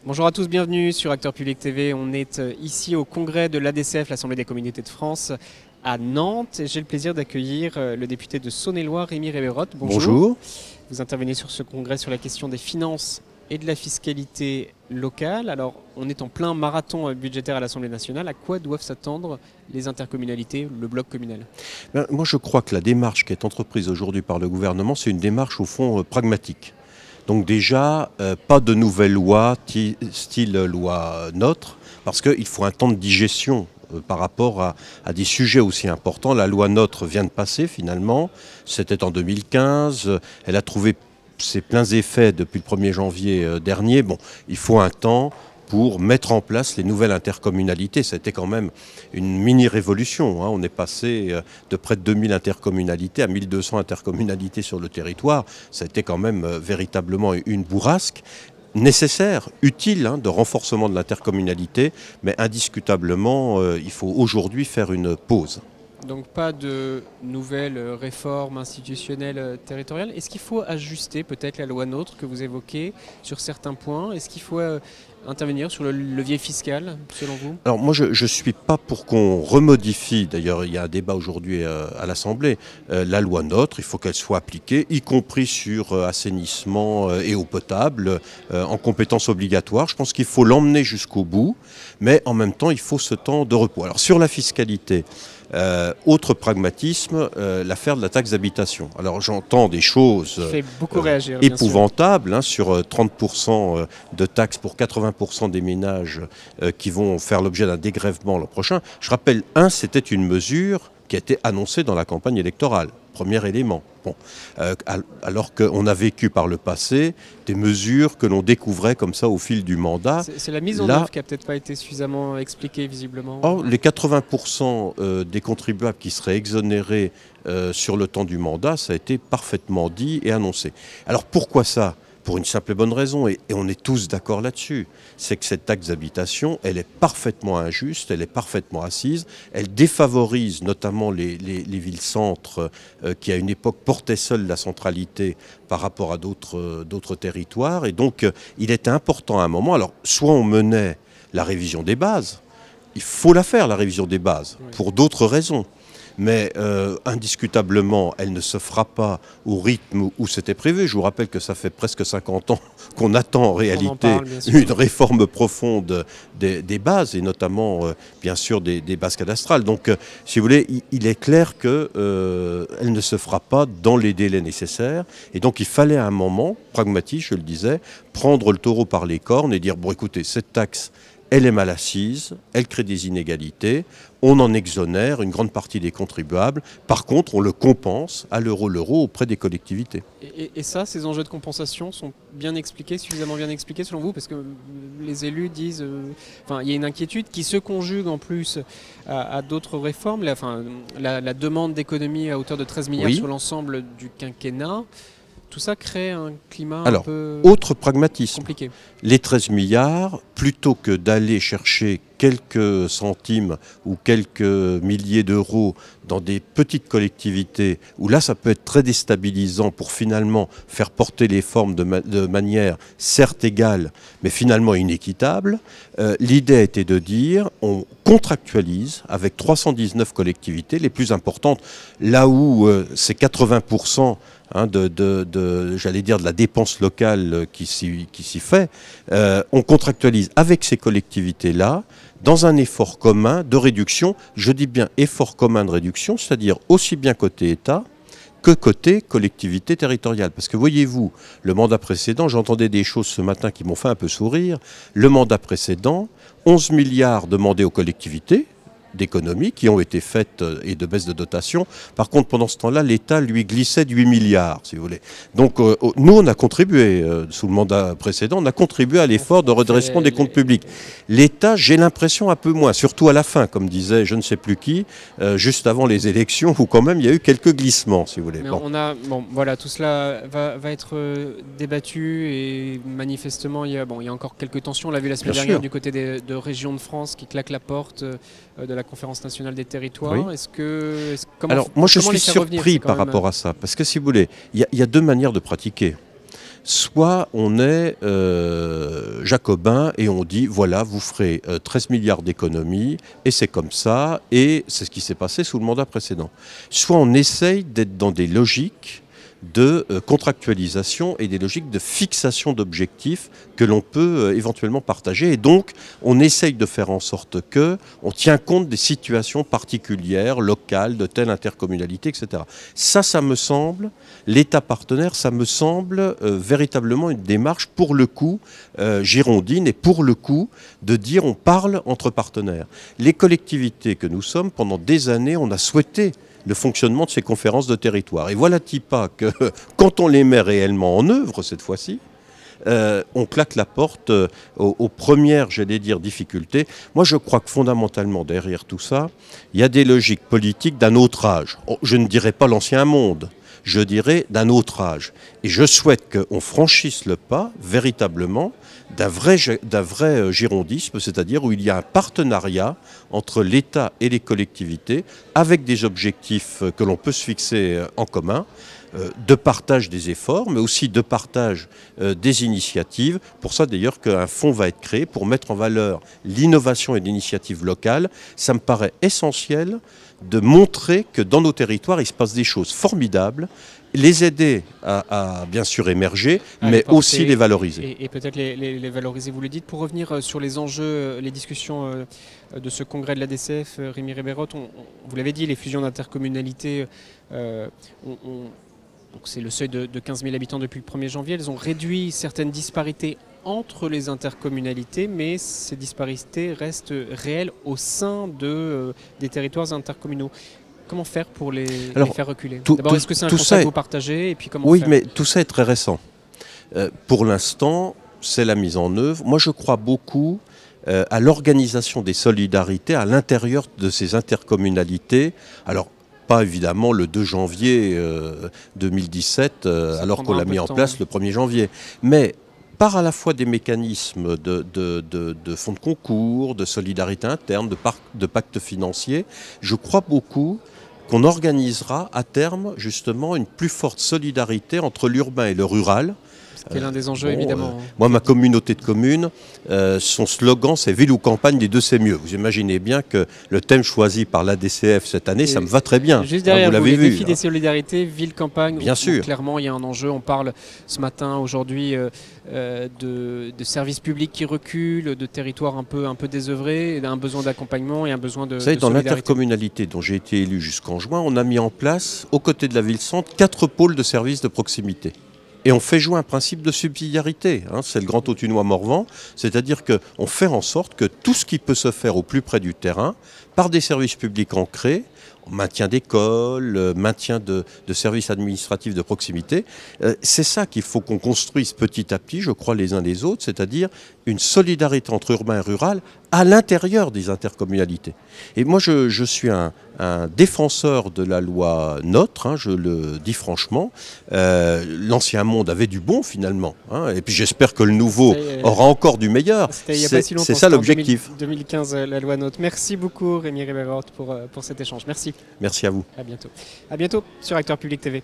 Bonjour à tous, bienvenue sur Acteurs Publics TV. On est ici au congrès de l'ADCF, l'Assemblée des communautés de France, à Nantes. J'ai le plaisir d'accueillir le député de Saône-et-Loire, Rémi Révérotte. Bonjour. Bonjour. Vous intervenez sur ce congrès sur la question des finances et de la fiscalité locale. Alors, on est en plein marathon budgétaire à l'Assemblée nationale. À quoi doivent s'attendre les intercommunalités, le bloc communal? Moi, je crois que la démarche qui est entreprise aujourd'hui par le gouvernement, c'est une démarche au fond pragmatique. Donc déjà, pas de nouvelles lois, style loi NOTRe, parce qu'il faut un temps de digestion par rapport à des sujets aussi importants. La loi NOTRe vient de passer finalement, c'était en 2015, elle a trouvé ses pleins effets depuis le 1er janvier dernier. Bon, il faut un temps pour mettre en place les nouvelles intercommunalités. C'était quand même une mini-révolution. On est passé de près de 2000 intercommunalités à 1200 intercommunalités sur le territoire. Ça a été quand même véritablement une bourrasque nécessaire, utile, de renforcement de l'intercommunalité, mais indiscutablement, il faut aujourd'hui faire une pause. Donc pas de nouvelles réformes institutionnelles territoriales. Est-ce qu'il faut ajuster peut-être la loi NOTRe que vous évoquez sur certains points? Est-ce qu'il faut intervenir sur le levier fiscal, selon vous? Alors moi, je ne suis pas pour qu'on remodifie, d'ailleurs il y a un débat aujourd'hui à l'Assemblée, la loi NOTRe, il faut qu'elle soit appliquée, y compris sur assainissement et eau potable, en compétences obligatoires. Je pense qu'il faut l'emmener jusqu'au bout, mais en même temps, il faut ce temps de repos. Alors sur la fiscalité, autre pragmatisme, l'affaire de la taxe d'habitation. Alors j'entends des choses épouvantables, sur 30% de taxes pour 80% des ménages qui vont faire l'objet d'un dégrèvement l'an prochain. Je rappelle, c'était une mesure qui a été annoncée dans la campagne électorale. Premier élément. Bon. Alors qu'on a vécu par le passé des mesures que l'on découvrait comme ça au fil du mandat. C'est la mise en œuvre qui n'a peut-être pas été suffisamment expliquée visiblement. Les 80% des contribuables qui seraient exonérés sur le temps du mandat, ça a été parfaitement dit et annoncé. Alors pourquoi ça ? Pour une simple et bonne raison, et on est tous d'accord là-dessus, c'est que cette taxe d'habitation, elle est parfaitement injuste, elle est parfaitement assise, elle défavorise notamment les villes-centres qui à une époque portaient seules la centralité par rapport à d'autres territoires, et donc il était important à un moment, alors soit on menait la révision des bases, il faut la faire la révision des bases, pour d'autres raisons. Mais indiscutablement, elle ne se fera pas au rythme où c'était prévu. Je vous rappelle que ça fait presque 50 ans qu'on attend en réalité une réforme profonde des bases, et notamment, bien sûr, des bases cadastrales. Donc, si vous voulez, il est clair qu'elle ne se fera pas dans les délais nécessaires. Et donc, il fallait à un moment, pragmatique, je le disais, prendre le taureau par les cornes et dire, bon, écoutez, cette taxe, elle est mal assise, elle crée des inégalités, on en exonère une grande partie des contribuables. Par contre, on le compense à l'euro auprès des collectivités. Et ça, ces enjeux de compensation sont bien expliqués, suffisamment bien expliqués selon vous? Parce que les élus disent... il y a une inquiétude qui se conjugue en plus à d'autres réformes. La demande d'économie à hauteur de 13 milliards sur l'ensemble du quinquennat. Tout ça crée un climat un peu autre pragmatisme. Compliqué. Les 13 milliards, plutôt que d'aller chercher quelques centimes ou quelques milliers d'euros dans des petites collectivités, où là ça peut être très déstabilisant pour finalement faire porter les formes de manière certes égale, mais finalement inéquitable, l'idée était de dire on contractualise avec 319 collectivités, les plus importantes, là où c'est 80% j'allais dire de la dépense locale qui s'y fait, on contractualise avec ces collectivités-là dans un effort commun de réduction, je dis bien effort commun de réduction, c'est-à-dire aussi bien côté État que côté collectivité territoriale. Parce que voyez-vous, le mandat précédent, j'entendais des choses ce matin qui m'ont fait un peu sourire, le mandat précédent, 11 milliards demandés aux collectivités, d'économies qui ont été faites et de baisse de dotation. Par contre, pendant ce temps-là, l'État lui glissait de 8 milliards, si vous voulez. Donc, nous, on a contribué, sous le mandat précédent, on a contribué à l'effort de redressement des comptes publics. L'État, j'ai l'impression un peu moins, surtout à la fin, comme disait je ne sais plus qui, juste avant les élections, où quand même il y a eu quelques glissements, si vous voulez. Voilà, tout cela va être débattu et manifestement, il y a encore quelques tensions. On l'a vu la semaine dernière du côté de Régions de France qui claquent la porte de la Conférence nationale des territoires. Alors, moi, je suis surpris par rapport à ça. Parce que, si vous voulez, il y a deux manières de pratiquer. soit on est jacobin et on dit voilà, vous ferez 13 milliards d'économies et c'est comme ça, et c'est ce qui s'est passé sous le mandat précédent. Soit on essaye d'être dans des logiques de contractualisation et des logiques de fixation d'objectifs que l'on peut éventuellement partager. Et donc, on essaye de faire en sorte que on tient compte des situations particulières, locales, de telle intercommunalité, etc. Ça me semble, l'État partenaire, ça me semble véritablement une démarche, pour le coup, girondine, et pour le coup, de dire on parle entre partenaires. Les collectivités que nous sommes, pendant des années, on a souhaité le fonctionnement de ces conférences de territoire. Et voilà-t-il pas que, quand on les met réellement en œuvre, cette fois-ci, on claque la porte aux premières, j'allais dire, difficultés. Moi, je crois que fondamentalement, derrière tout ça, il y a des logiques politiques d'un autre âge. Je ne dirais pas l'ancien monde, je dirais d'un autre âge. Et je souhaite qu'on franchisse le pas, véritablement, d'un vrai girondisme, c'est-à-dire où il y a un partenariat entre l'État et les collectivités, avec des objectifs que l'on peut se fixer en commun, de partage des efforts, mais aussi de partage des initiatives. Pour ça d'ailleurs qu'un fonds va être créé pour mettre en valeur l'innovation et l'initiative locale. Ça me paraît essentiel de montrer que dans nos territoires, il se passe des choses formidables, les aider à bien sûr émerger, mais aussi les valoriser. Et peut-être les valoriser, vous le dites. Pour revenir sur les enjeux, les discussions de ce congrès de la DCF, Rémi Ribeyrotte, vous l'avez dit, les fusions d'intercommunalités, c'est le seuil de 15 000 habitants depuis le 1er janvier, elles ont réduit certaines disparités entre les intercommunalités, mais ces disparités restent réelles au sein des territoires intercommunaux. Comment faire pour les faire reculer? D'abord, est-ce que c'est un constat que vous partagez, et puis comment Oui, faire? mais tout ça est très récent. Pour l'instant, c'est la mise en œuvre. Moi, je crois beaucoup à l'organisation des solidarités à l'intérieur de ces intercommunalités. Alors, pas évidemment le 2 janvier 2017, alors qu'on l'a mis en place le 1er janvier. Mais par à la fois des mécanismes de fonds de concours, de solidarité interne, de pacte financier, je crois beaucoup qu'on organisera à terme justement une plus forte solidarité entre l'urbain et le rural. C'est l'un des enjeux, évidemment. Moi, ma communauté de communes, son slogan, c'est ville ou campagne, les deux c'est mieux. Vous imaginez bien que le thème choisi par l'ADCF cette année, ça me va très bien. Juste derrière, vous l'avez vu. Les défis des solidarités, ville-campagne. Bien sûr. Clairement, il y a un enjeu. On parle ce matin, aujourd'hui, de services publics qui reculent, de territoires un peu désœuvrés, d'un besoin d'accompagnement et un besoin de solidarité. Dans l'intercommunalité dont j'ai été élu jusqu'en juin, on a mis en place, aux côtés de la ville-centre, 4 pôles de services de proximité. Et on fait jouer un principe de subsidiarité, c'est le grand Autunois-Morvan, c'est-à-dire qu'on fait en sorte que tout ce qui peut se faire au plus près du terrain, par des services publics ancrés, maintien d'écoles, maintien de services administratifs de proximité, c'est ça qu'il faut qu'on construise petit à petit, je crois, les uns les autres, c'est-à-dire une solidarité entre urbain et rural à l'intérieur des intercommunalités. Et moi, je suis un défenseur de la loi NOTRe, je le dis franchement. L'ancien monde avait du bon, finalement. Et puis j'espère que le nouveau aura encore du meilleur. C'est ça l'objectif. 2015, la loi NOTRe. Merci beaucoup, Rémi Ribeyrotte, pour cet échange. Merci. Merci à vous. À bientôt. À bientôt sur Acteurs Publics TV.